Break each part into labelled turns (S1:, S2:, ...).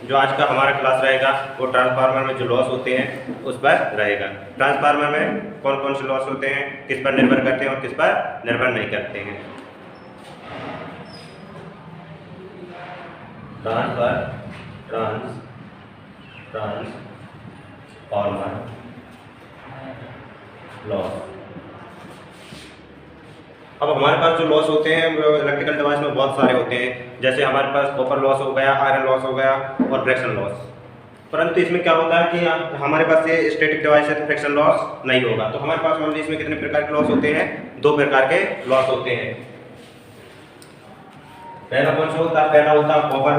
S1: जो आज का हमारा क्लास रहेगा वो ट्रांसफार्मर में जो लॉस होते हैं उस पर रहेगा। ट्रांसफार्मर में कौन कौन से लॉस होते हैं, किस पर निर्भर करते हैं और किस पर निर्भर नहीं करते हैं। Transformer loss. अब हमारे पास जो लॉस होते हैं इलेक्ट्रिकल डिवाइस में बहुत सारे होते हैं, जैसे हमारे पास कॉपर लॉस हो गया, आयरन लॉस हो गया और फ्रिक्शन लॉस। परंतु इसमें क्या होता है कि हमारे पास ये स्टैटिक डिवाइस है तो फ्रिक्शन लॉस नहीं होगा। तो हमारे पास ओनली इसमें कितने प्रकार के लॉस होते हैं, 2 प्रकार के लॉस होते हैं। पहला कौन सा होता है, पहला होता है कॉपर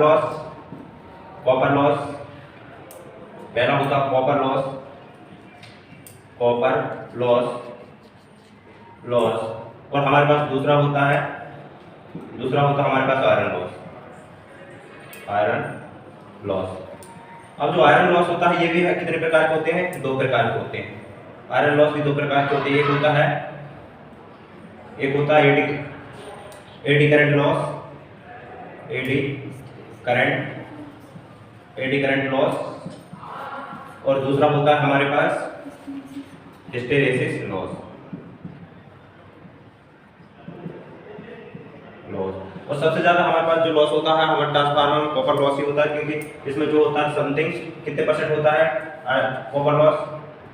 S1: लॉस। पहला होता है कॉपर लॉस और हमारे पास दूसरा होता है हमारे पास आयरन लॉस। अब जो आयरन लॉस होता है ये भी कितने प्रकार के होते हैं, 2 प्रकार के होते हैं। आयरन लॉस भी 2 प्रकार के होते हैं। एक होता है eddy current loss, eddy current loss, और दूसरा होता है हमारे पास हिस्टेरेसिस लॉस। और सबसे ज्यादा हमारे पास जो लॉस होता है हमारे ट्रांसफार्मर में कॉपर लॉस ही होता है, क्योंकि इसमें जो होता है समथिंग कितने परसेंट होता है कॉपर लॉस,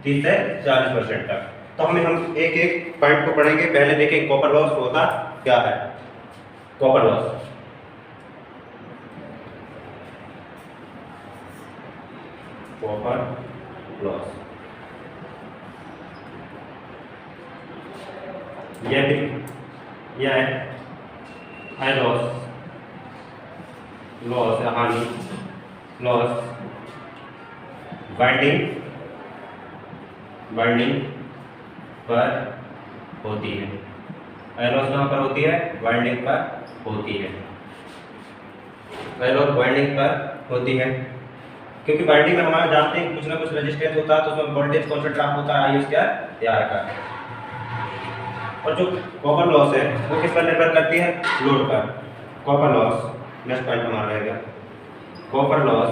S1: 30 से 40% तक। तो हम एक एक पॉइंट को पढ़ेंगे। पहले देखें कॉपर लॉस होता क्या है। कॉपर लॉस यह है लॉस हानि लॉस बाइंडिंग पर होती है। लॉस कहाँ पर होती है, बाइंडिंग पर होती है। लॉस बाइंडिंग पर होती है क्योंकि बाइंडिंग में हमारे जानते हैं कुछ ना कुछ रेजिस्टेंस होता है, तो उसमें वोल्टेज कौन सा ड्रॉप होता है, आई स्क्वायर आर का। और जो कॉपर लॉस है वो किस पर निर्भर करती है, लोड पर। कॉपर लॉस नेक्स्ट पॉइंट हमारा रहेगा। कॉपर लॉस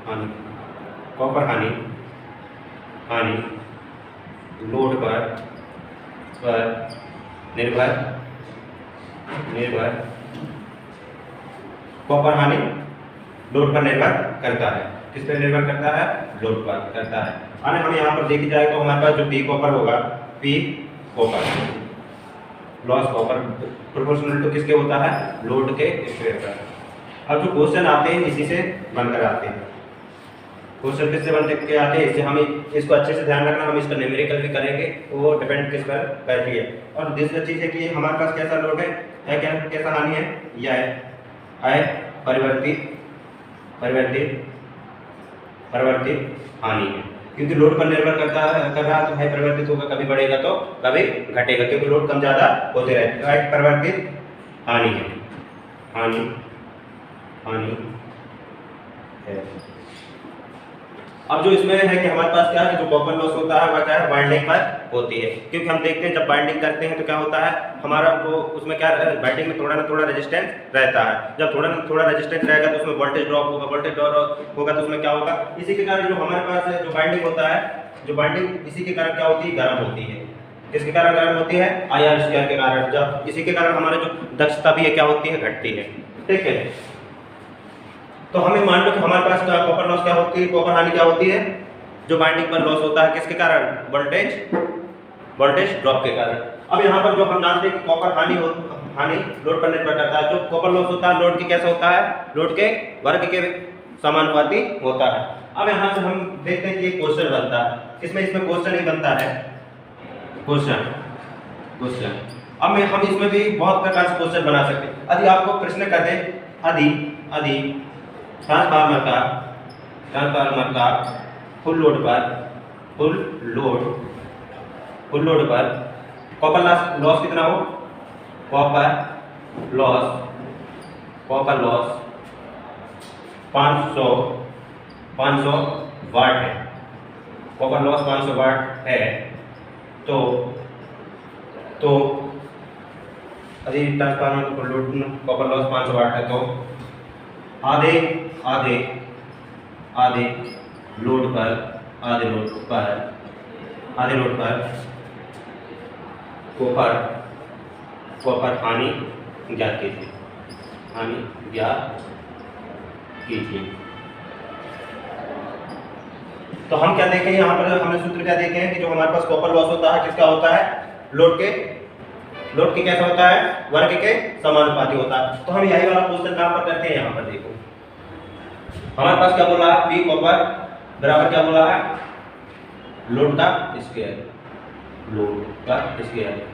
S1: हानि, कॉपर हानि लोड पर निर्भर कॉपर हानि लोड पर निर्भर करता है। किस पर निर्भर करता है, लोड पर करता है। और हम यहाँ पर देखी जाए तो हमारे पास जो पी कॉपर होगा, P copper loss copper proportional to किसके होता है, लोड के स्क्वायर पर। अब जो क्वेश्चन आते हैं इसी से बनकर आते हैं। क्वेश्चन किससे बनते के आते हैं, इससे हमें इसको अच्छे से ध्यान रखना। हम इसका न्यूमेरिकल भी करेंगे, वो डिपेंड किस पर करती है। और दूसरी चीज है कि हमारे पास कैसा लोड है कैसा हानि है, यह है परिवर्तित हानि है। क्योंकि लोड पर निर्भर कर रहा है तो है परिवर्तित होगा, कभी बढ़ेगा तो कभी घटेगा, क्योंकि लोड कम ज्यादा होते रहते हैं। तो परिवर्तित हानि है। अब जो इसमें है कि हमारे पास क्या है, जो कॉपर लॉस होता है वह क्या है, बाइंडिंग पर होती है। क्योंकि हम देखते हैं जब बाइंडिंग करते हैं तो क्या होता है हमारा वो उसमें क्या बाइंडिंग में थोड़ा ना थोड़ा रेजिस्टेंस रहता है। जब थोड़ा ना थोड़ा रेजिस्टेंस रहेगा तो उसमें वोल्टेज ड्रॉप होगा, तो उसमें क्या होगा, इसी के कारण जो हमारे पास जो बाइंडिंग होता है, जो बाइंडिंग इसी के कारण क्या होती है, गर्म होती है। किसके कारण गर्म होती है, आईआर स्क्वायर के कारण। जब इसी के कारण हमारे जो दक्षता भी है क्या होती है, घटती है। ठीक है, तो हमें मान लो कि हमारे पास कॉपर लॉस क्या होती है, कॉपर हानि क्या होती है, जो बाइंडिंग पर लॉस होता है किसके कारण, वोल्टेज ड्रॉप के कारण। अब यहाँ पर जो हम जानते हैं कि कॉपर हानि लोड पर निर्भर करता है। जो कॉपर लॉस होता है लोड के कैसा होता है, लोड के वर्ग के समानुपाती होता है। अब यहाँ से हम देखते हैं कि एक क्वेश्चन बनता है, इसमें क्वेश्चन ही बनता है, क्वेश्चन। अब हम इसमें भी बहुत प्रकार से क्वेश्चन बना सकते हैं। यदि आपको प्रश्न कर दे, यदि ट्रांसफार्मर का फुल लोड पर कॉपर लॉस कितना हो, कॉपर लॉस 500 वाट है। कॉपर लॉस 500 वाट है तो यदि ट्रांसफार्मर को लोड कॉपर लॉस 500 वाट है तो आधे आधे आधे लोड पर आधे लोड पर कॉपर हानि ज्ञात कीजिए। तो हम क्या देखें यहाँ पर, हमने सूत्र क्या देखे हैं कि जो हमारे पास कॉपर लॉस होता है किसका होता है, लोड के कैसा होता है, वर्ग के समानुपाती होता है। तो हम यही वाला क्वेश्चन कहां पर करते हैं, यहाँ पर देखो हमारे पास क्या बोला है, पी कॉपर बराबर क्या बोला है, लोड का स्क्वायर।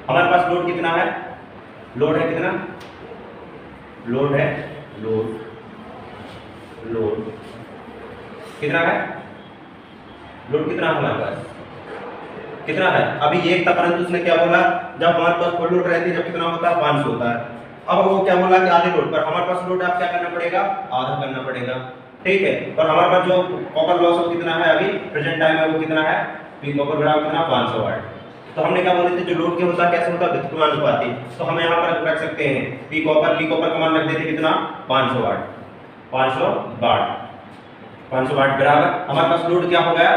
S1: हमारे पास लोड कितना है, लोड है कितना, लोड कितना है, लोड कितना हमारे पास कितना है, अभी एक था परंतु उसने क्या बोला, जब हमारे पास फुल लोड रहती है जब कितना होता है 500 होता है। अब वो क्या बोला कि आधे लोड पर, हमारे पास लोड आप क्या करना पड़ेगा, आधा करना पड़ेगा, ठीक है। और हमारे पास जो कॉपर लॉस कितना है अभी प्रेजेंट टाइम में वो कितना है, पी कॉपर बराबर कितना 500 वाट। तो हमने क्या बोले थे, जो लोड के होता है कैसे होता है, व्युत्क्रमानुपाती। तो हम यहाँ पर रख सकते हैं पी कॉपर का मान रख देते कितना 500 वाट, 500 वाट बराबर हमारे पास लोड क्या हो गया,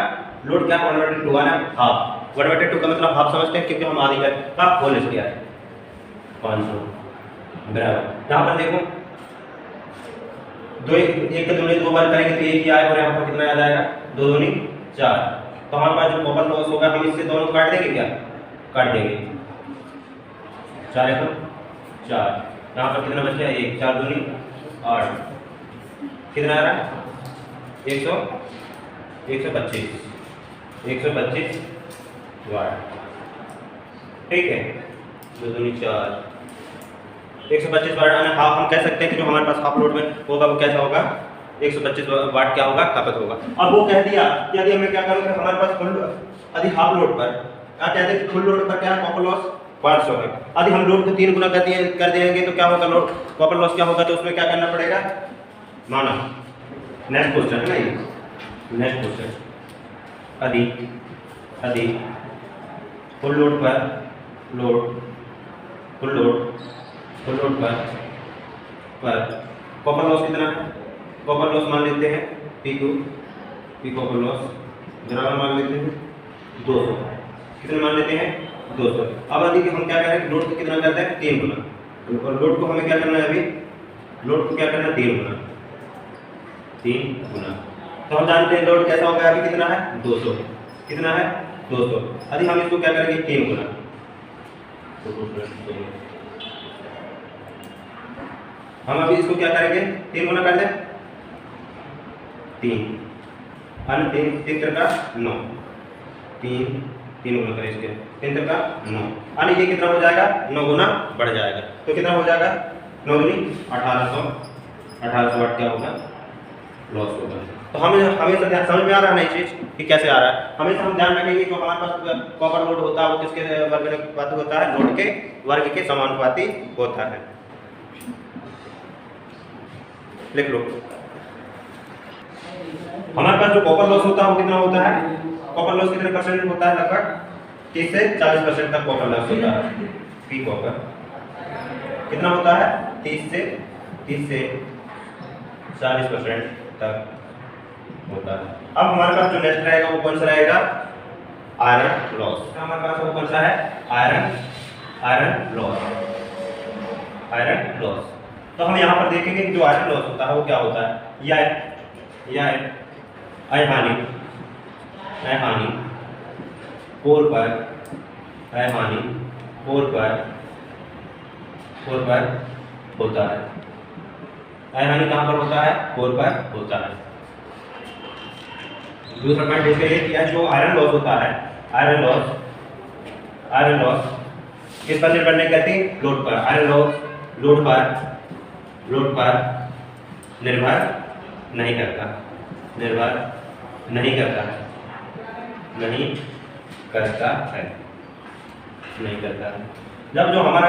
S1: लोड क्या 1/2 है ना, हाफ। 1/2 का मतलब हाफ समझते हैं क्योंकि हम आधी का होल स्क्वायर है 500 बराबर। यहाँ पर देखो दो एक का दूनी 2 बार करेंगे तो एक ही आएगा और यहाँ पर कितना आ जाएगा 2 दूनी 4। तो हमारे पास जो कॉपर लॉस होगा हम इससे दोनों काट देंगे, क्या काट देंगे, 4 है 4, यहाँ पर कितना बच गया 1, 4 दूनी 8, कितना आ रहा है 125 वाट, ठीक है 2 दूनी 4, 125 वाट। हाफ हम कह सकते हैं कि जो हमारे पास हाफ लोड में होगा वो कैसा होगा, 125 वाट क्या होगा, खपत होगा। अब वो कह दिया कि यदि मैं क्या करूंगा, हमारे पास फुल यदि हाफ लोड पर क्या कहते हैं, फुल लोड पर क्या है कॉपर लॉस 500 है। यदि हम लोड को 3 गुना कर देंगे तो क्या होगा, लोड कॉपर लॉस क्या होगा, तो उसमें क्या करना पड़ेगा, माना नेक्स्ट क्वेश्चन है ना ये, नेक्स्ट क्वेश्चन यदि फुल लोड पर कॉपर लॉस कितना है, कॉपर लॉस मान लेते हैं पी कॉपर लॉस बराबर मान लेते हैं 200, कितने मान लेते हैं 200। अब यदि हम क्या करें, लोड को कितना करते हैं 3 गुना, और लोड को हमें क्या करना है, अभी लोड को क्या करना है 3 गुना। तो हम जानते हैं लोड कैसा होगा, अभी कितना है 200, कितना है 200। यदि हम इसको क्या करेंगे 3 गुना, हम अभी इसको क्या करेंगे 3 गुना कर दें, 3 का 9, 3 गुना करें इसके 3 का 9, यानी ये कितना हो जाएगा 9 गुना बढ़ जाएगा। तो कितना हो जाएगा 9 दूनी 1800 वाट क्या होगा लॉस होगा। तो हमें समझ में आ रहा है ना ये चीज कि कैसे आ रहा है। हमेशा हम ध्यान रखेंगे जो हमारे पास कॉपर लोड होता है वो किसके वर्ग के अनुपाती होता है, लोड के वर्ग के समानुपाती होता है। लिख लो, हमारे पास जो कॉपर लॉस होता है वो कितना होता है, कॉपर लॉस कितने परसेंट होता है, लगभग 30 से 40% तक कॉपर लॉस होता है। पी कॉपर कितना होता है 30 से 40% तक होता है। अब हमारे पास जो नेक्स्ट रहेगा वो कौन सा रहेगा, आयरन लॉस। हमारे पास वो कौन सा है, आयरन लॉस। तो हम यहाँ पर देखेंगे कि जो आयरन लॉस होता है वो क्या होता है, यह अयहानी कोर पर होता है। अयहानी कहाँ पर होता है, कोर पर होता है। दूसरा पॉइंट इसका ये किया, जो आयरन लॉस होता है, आयरन लॉस किस पर निर्भर नहीं करती, लोड पर। आयरन लॉस लोड पर निर्भर नहीं करता है। जब जो हमारा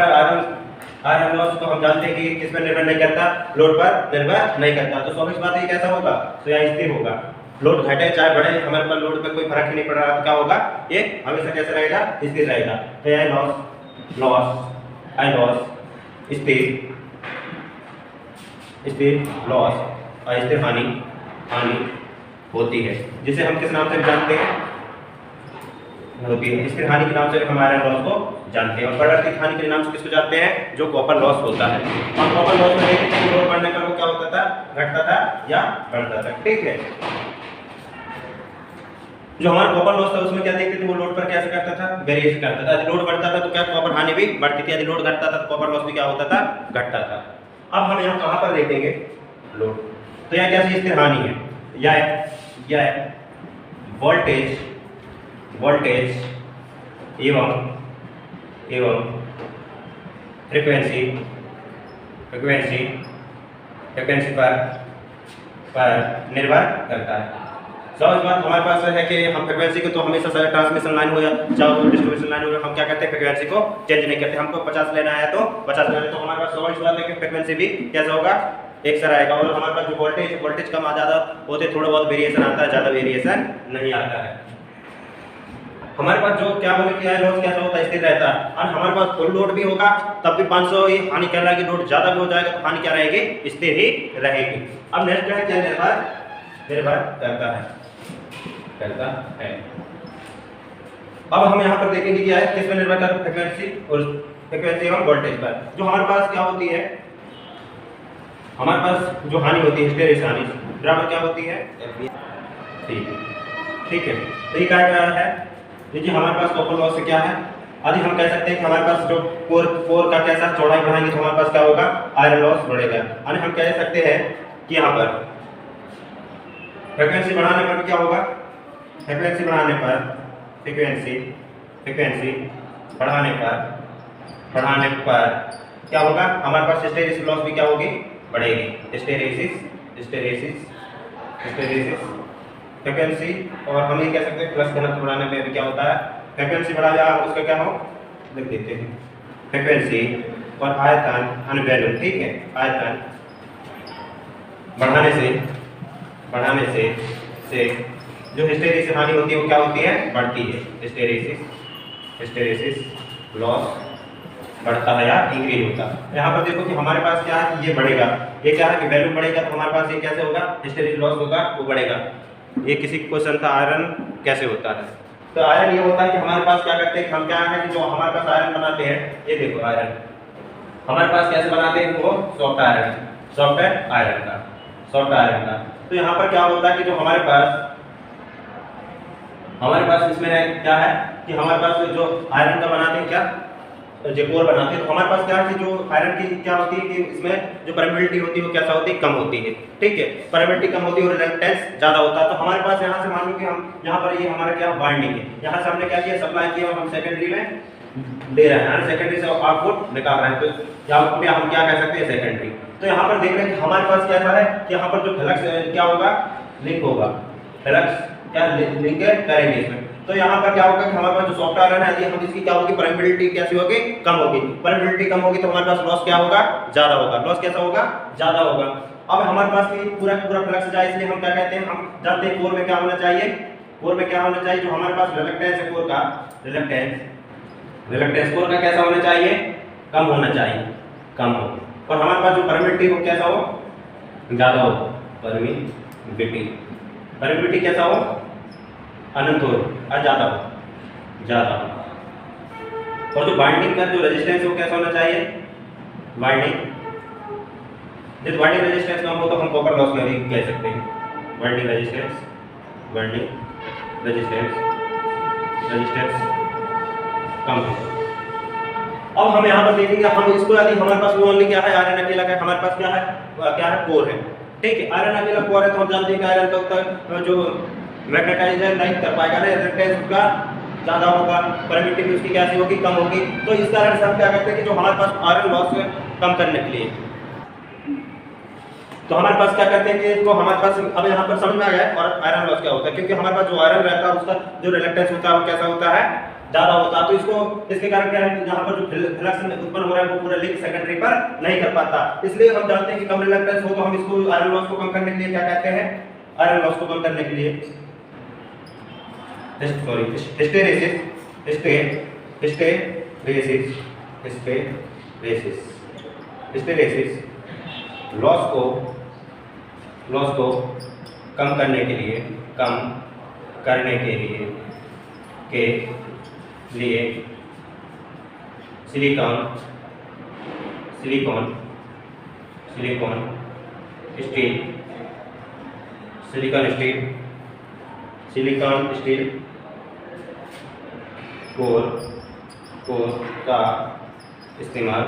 S1: आयरन लॉस को हम जानते हैं कि किस पर निर्भर नहीं करता, लोड पर निर्भर नहीं करता, तो स्वाभाविक बात है कैसा होगा, तो यह स्थिर होगा। लोड घटे चाहे बढ़े, हमारे पास लोड पर कोई फर्क ही नहीं पड़ रहा, तो क्या होगा, ये हमेशा कैसे रहेगा, स्थिर रहेगा। तो यह लॉस स्थिर लॉस और स्थिर हानि होती है, जिसे हम किस नाम से जानते हैं होती है। स्थिर हानि के नाम से हम आयरन लॉस को जानते हैं और परिवर्तित हानि के नाम से किसको जानते हैं, जो कॉपर लॉस होता है। और कॉपर लॉस में देखते हैं लोड बढ़ने पर वो क्या होता था, घटता था या बढ़ता था। ठीक है, जो हमारा कॉपर लॉस था उसमें क्या देखते थे, वो लोड पर कैसे करता था, वेरिएशन करता था। यदि लोड बढ़ता था तो क्या कॉपर हानि भी बढ़ती थी, यदि लोड घटता था तो कॉपर लॉस भी क्या होता था, घटता था। अब हम यहाँ कहाँ पर देखेंगे लोड, तो यहाँ कैसी स्थिर हानि है, यह वोल्टेज एवं फ्रीक्वेंसी पर निर्भर करता है। इस बात हमारे पास है कि हम फ्रीक्वेंसी को तो हमेशा ट्रांसमिशन लाइन हो या चाहे डिस्ट्रीब्यूशन लाइन हो, हम क्या करते हैं फ्रीक्वेंसी को चेंज नहीं करते। हमको 50 लेना है तो 50 लेना है, तो हमारे पास इस बात है कि फ्रीक्वेंसी भी कैसा होगा, एक सा रहेगा। और हमारे पास जो वोल्टेज कम आ ज़्यादा होते, थोड़ा बहुत वेरिएशन आता है, ज़्यादा वेरिएशन नहीं आता है। हमारे पास जो क्या बोले कि लॉस कैसा होता है, स्थिर रहता है। और हमारे पास फुल लोड भी होगा तब भी 500 ही हानि कह रहा है कि लोड ज़्यादा भी हो जाएगा तो हानि क्या रहेगी, स्थिर ही रहेगी। अब नेक्स्ट है क्या, निर्भर करता है। अब हम यहाँ पर देखेंगे क्या है, किस पर निर्भर करता है, फ्रीक्वेंसी एवं वोल्टेज पर। जो हमारे पास क्या होती है, हमारे पास जो हानि होती है हिस्टेरिस हानि बराबर क्या होती है, ठीक है। तो ये क्या है, देखिए हमारे पास कॉपर लॉस से क्या है, आदि हम कह सकते हैं कि हमारे पास जो कोर का कैसा चौड़ाई बढ़ाएंगे तो हमारे पास क्या होगा, आयरन लॉस बढ़ेगा। यानी हम कह सकते हैं कि यहाँ पर फ्रीक्वेंसी बढ़ाने पर क्या होगा, फ्रीक्वेंसी बढ़ाने पर क्या होगा, हमारे पास हिस्टेरिसिस लॉस भी क्या होगी, बढ़ेगी। हिस्टेरिसिस फ्रीक्वेंसी, और हम ये कह सकते हैं प्लस घनत्व बढ़ाने में भी क्या होता है, फ्रीक्वेंसी बढ़ा या उसका क्या हो, लिख देते हैं फ्रीक्वेंसी और आयतन वैल्यू। ठीक है, आयतन बढ़ाने से जो हिस्टेरिसिस हानि होती है वो क्या होती है, बढ़ती है। हिस्टेरिसिस लॉस बढ़ता है या इंक्रीज होता है। यहाँ पर देखो कि हमारे पास क्या है, ये बढ़ेगा, ये क्या है कि वैल्यू बढ़ेगा तो हमारे पास ये कैसे होगा, हिस्टेरिसिस लॉस होगा, वो बढ़ेगा। ये किसी क्वेश्चन था आयरन कैसे होता है, तो आयरन ये होता है कि हमारे पास क्या करते हैं, हम क्या है कि जो हमारे पास आयरन बनाते हैं, ये देखो आयरन हमारे पास कैसे बनाते हैं, वो सॉफ्ट आयरन का। तो यहाँ पर क्या होता है कि जो हमारे पास इसमें क्या है कि हमारे पास जो आयरन का बनाते हैं, क्या जो कोर बनाते हैं, तो हमारे पास क्या है कि जो आयरन की क्या होती है कि इसमें जो परमिबिलिटी होती है वो कैसा होती है, कम होती है। ठीक है, परमिबिलिटी कम होती है और रिलक्टेंस ज़्यादा होता है। तो हमारे पास यहाँ से मान लो कि हम यहाँ पर ये हमारा क्या बाइंडिंग है, यहाँ से हमने क्या किया, सप्लाई किया और हम सेकेंडरी में ले रहे हैं, सेकेंडरी से आउटपुट निकाल रहे हैं, तो आउटपुट हम क्या कह सकते हैं, सेकेंडरी। तो यहाँ पर देख रहे हैं कि हमारे पास क्या है कि यहाँ पर जो फ्लक्स क्या होगा, लिंक होगा, फ्लक्स क्या लिंक करेंगे इसमें। तो यहाँ पर क्या होगा कि हमारे पास जो सॉफ्ट आयरन है, यदि हम इसकी क्या होगी, परमिबिलिटी कैसी होगी, कम होगी। परमिबिलिटी कम होगी तो हमारे पास लॉस क्या होगा, ज्यादा होगा। लॉस कैसा होगा, ज्यादा होगा। अब हमारे पास पूरा फ्लक्स जाए, इसलिए हम क्या कहते हैं, हम जानते हैं कोर में क्या होना चाहिए, जो हमारे पास रिलक्टेंस है कोर का, रिलक्टेंस कोर का कैसा होना चाहिए, कम होना चाहिए, कम हो। और हमारे पास जो परमिबिलिटी वो कैसा हो, ज्यादा हो। परमिबिलिटी कैसा हो, अनंत हो और ज्यादा हो। और जो बाइंडिंग का जो रेजिस्टेंस है वो कैसा होना चाहिए, जब बाइंडिंग रेजिस्टेंस कम हो तो हम कॉपर लॉस में भी कह सकते हैं। बाइंडिंग रेजिस्टेंस कम हो। अब हम यहाँ पर देखेंगे, हम इसको यदि हमारे पास वो ओनली क्या है, आयरन अकेला का, हमारे पास क्या है कोर है। ठीक है, आयरन अकेला कोर है तो हम जानते हैं कि आयरन तक जो मैग्नेटाइजर नहीं कर पाएगा ना, रिलक्टेंस उसका ज़्यादा होगा, परमिटिविटी उसकी कैसी होगी, कम होगी। तो इस कारण से हम क्या करते हैं कि जो हमारे पास आयरन लॉस कम करने के लिए, तो हमारे पास क्या करते हैं कि इसको हमारे पास अब यहाँ पर समझ में आ गया और आयरन लॉस क्या होता है, क्योंकि हमारे पास जो आयरन रहता है उसका जो रिलक्टेंस होता है वो कैसा होता है, ज़्यादा होता है। तो इसके कारण क्या है, यहाँ पर जो फ्लक्स उत्पन्न हो रहा है वो पूरा लिंक सेकेंडरी पर नहीं कर पाता। इसलिए हम जानते हैं कि कम रिलक्टेंस हो तो हम इसको आयरन लॉस को कम करने के लिए क्या कहते हैं, आयरन लॉस को कम करने के लिए हिस्टेरिसिस हिस्टैरिसीस लॉस को कम करने के लिए सिलिकॉन स्टील कोर का इस्तेमाल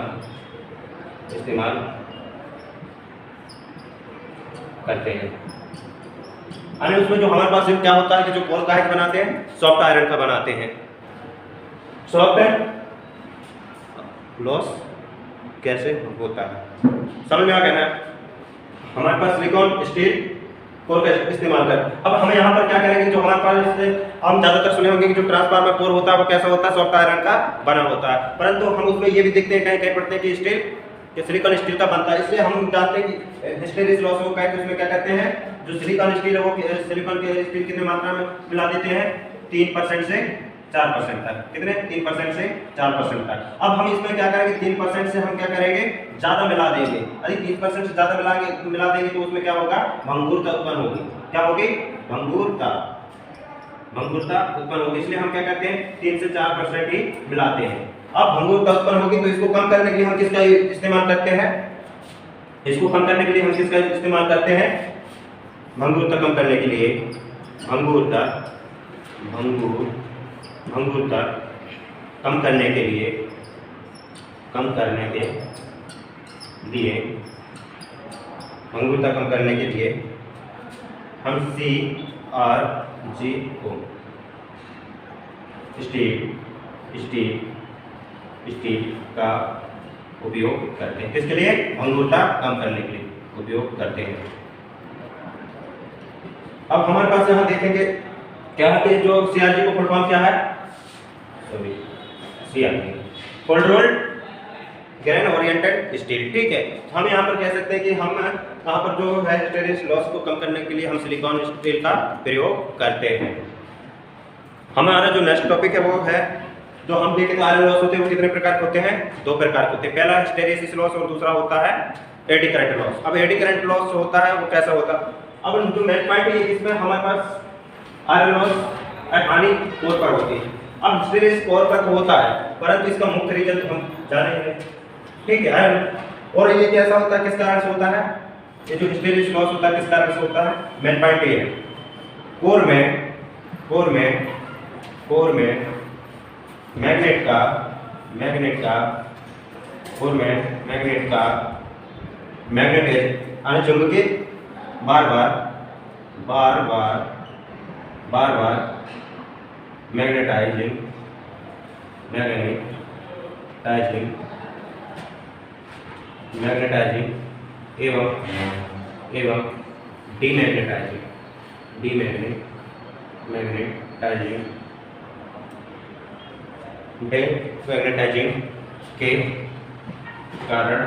S1: करते हैं। यानी उसमें जो हमारे पास क्या होता है कि जो कोर का है बनाते हैं, सॉफ्ट आयरन का बनाते हैं। सॉफ्ट लॉस कैसे होता है समझ में आ गया ना। हमारे पास सिलिकॉन स्टील कोर का इस्तेमाल कर। अब हम यहाँ पर क्या करेंगे, जो हमारे पास हम ज़्यादातर सुने होंगे कि जो ट्रांसफार्मर कोर होता है वो कैसा होता है, सॉफ्ट आयरन का बना होता है। परंतु हम उसमें ये भी देखते हैं कहीं कहीं पढ़ते हैं कि स्टील सिलिकॉन स्टील का बनता है। इसलिए हम जानते हैं कि हिस्टैरिसीस लॉस को कहते हैं, उसमें क्या कहते हैं, जो सिलिकॉन स्टील है वो सिलिकॉन के स्टील कितने मात्रा में मिला देते हैं, 3% से 4% तक। कितने? 3% से 4% तक। अब हम इसमें क्या करेंगे, 3% से हम क्या करेंगे, ज़्यादा मिला देंगे। यदि 3% से ज़्यादा मिला देंगे तो उसमें क्या होगा, भंगुरता उत्पन्न होगी। क्या होगी? भंगुरता उत्पन्न होगी। इसलिए हम क्या करते हैं, 3 से 4% ही मिलाते हैं। अब भंगुरता उत्पन्न होगी तो इसको कम करने के लिए हम किसका इस्तेमाल करते हैं, भंगुरता कम करने के लिए भंगुरता कम करने के लिए हम CRGO स्टील का उपयोग करते हैं। किसके लिए? भंगुरता कम करने के लिए उपयोग करते हैं। अब हमारे पास यहाँ देखेंगे क्या है कि जो CRG को फुल फॉर्म क्या है, CRG cold rolled grain oriented steel. ठीक है, हम यहाँ पर कह सकते हैं कि हम यहाँ पर जो है हिस्टैरिसीस लॉस को कम करने के लिए हम सिलिकॉन स्टील का प्रयोग करते हैं। हमारा जो नेक्स्ट टॉपिक है वो है, जो हम देखें आयरन लॉस होते हैं वो कितने प्रकार के होते हैं, 2 प्रकार के होते हैं। पहला हिस्टैरिसीस लॉस और दूसरा होता है एडी करंट लॉस। अब एडी करंट लॉस होता है वो कैसा होता है, अब जो मेन पॉइंट है इसमें हमारे पास आयरन लॉस हानि कोर पर होती है। अब हिस्टैरिसीस कोर पर होता है, परंतु इसका मुख्य रीजन हम जानेंगे। ठीक है, और ये कैसा होता है, किस कारण से होता है, ये जो हिस्टैरिसीस लॉस होता है किस कारण से होता है, मेन पॉइंट ये है, कोर में मैग्नेट का चुंबकीय बार बार मैग्नेटाइजिंग एवं डीमैग्नेटाइजिंग के कारण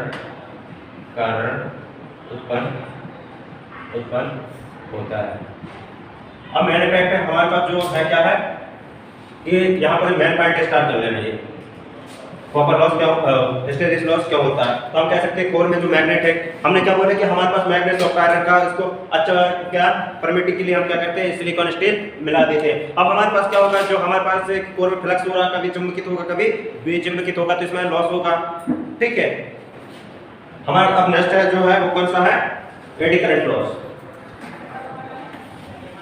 S1: उत्पन्न होता है। अब मेन पॉइंट पे हमारे पास जो है क्या है, ये यहाँ पर मेन पॉइंट स्टार्ट कर लेना। ये कॉपर लॉस क्या, हिस्टैरिसीस लॉस क्या होता है, तो हम कह सकते हैं कोर में जो मैग्नेट है, हमने क्या बोला कि हमारे पास मैग्नेट सॉफ्ट आयरन का इसको अच्छा क्या परमिटिव के लिए हम क्या करते हैं, सिलिकॉन स्टील मिला देते हैं। अब हमारे पास क्या होगा, जो हमारे पास कोर में फ्लक्स हो रहा है, कभी चुंबकित होगा कभी विचुंबकित होगा, तो इसमें लॉस होगा। ठीक है, हमारा अब नेक्स्ट है जो है वो कौन सा है, एडी करंट लॉस।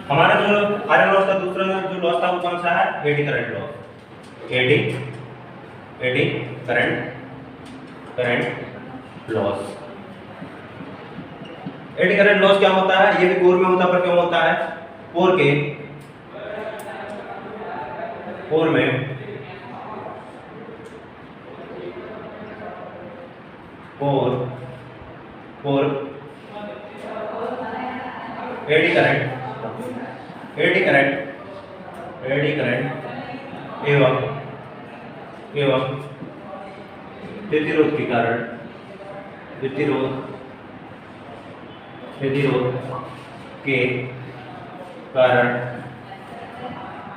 S1: हमारा जो आयरन लॉस का दूसरा जो लॉस था वो कौन सा है, eddy current loss. Eddy current loss. Eddy current loss क्या होता है, ये भी कोर में होता है, पर क्यों होता है, कोर में एडी करंट एवं प्रतिरोध के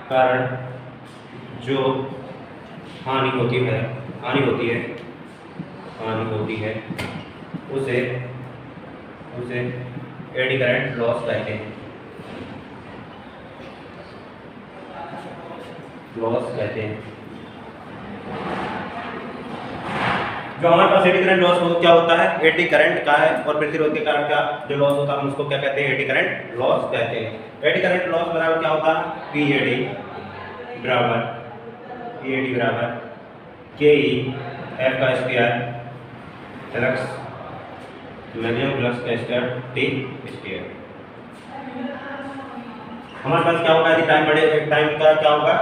S1: कारण जो हानि होती है उसे एडी करंट लॉस कहते हैं, जो हमारे पास एडी करंट लॉस हो क्या होता है, एडी करंट का है और प्रतिरोध के कारण का जो लॉस होता है हम उसको क्या कहते हैं, एडी करंट लॉस कहते हैं। एडी करंट लॉस बराबर क्या होता है, पीएडी बराबर के ई एफ का स्क्वायर फ्लक्स मैक्सिमम फ्लक्स का स्क्वायर टी स्क्वायर। हमारे पास क्या होगा, यदि टाइम बढ़े, टाइम का क्या होगा,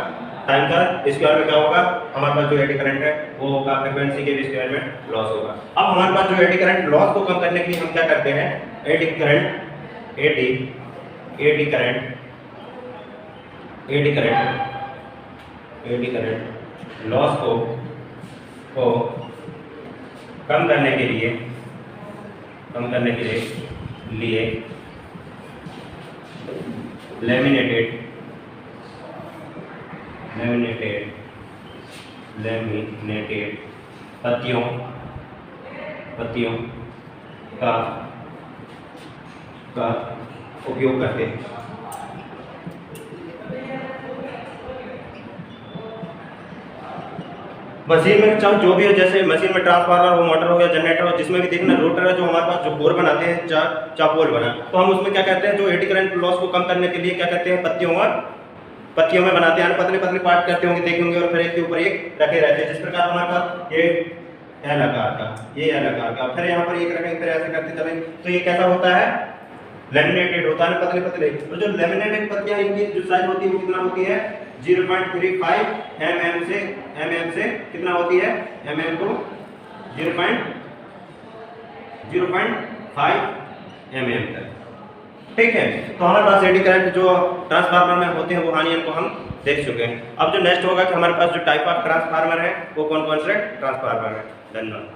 S1: टाइम का स्क्वायर में क्या होगा, हमारे पास जो एडी करंट है वो होगा फ्रीक्वेंसी के स्क्वायर में लॉस होगा। अब हमारे पास जो एडी करंट लॉस को कम करने के लिए हम क्या करते हैं, एडी करंट लॉस को कम करने के लिए लैमिनेटेड पत्तियों का उपयोग करते हैं। मशीन में चाहे जो भी हो, जैसे मशीन में ट्रांसफार्मर हो, मोटर हो या जनरेटर हो, जिसमें भी देखना रोटर है, जो हमारे पास जो बोर बनाते हैं, चार पोल बना, तो हम उसमें क्या कहते हैं, जो एडी करंट लॉस को कम करने के लिए क्या कहते हैं, पत्तियों में बनाते हैं, पतले पतले पार्ट करते होंगे, देखे होंगे, और फिर एक के ऊपर एक रखे रहते हैं। जिस प्रकार हमारे पास ये एल आकार का, फिर यहाँ पर एक रखेंगे, फिर ऐसे करते चलेंगे, तो ये कैसा होता है, लैमिनेटेड होता है, पतले पतले। तो जो लैमिनेटेड पत्तियां, इनकी जो साइज होती है वो कितना होती है, 0.35 mm से कितना होती है, mm को 0.05 mm तक। ठीक है, तो हमारे पास एडी करंट जो ट्रांसफार्मर में होते हैं वो हानियों को हम देख चुके हैं। अब जो नेक्स्ट होगा कि हमारे पास जो टाइप ऑफ ट्रांसफार्मर है वो कौन कौन से ट्रांसफार्मर है। धन्यवाद।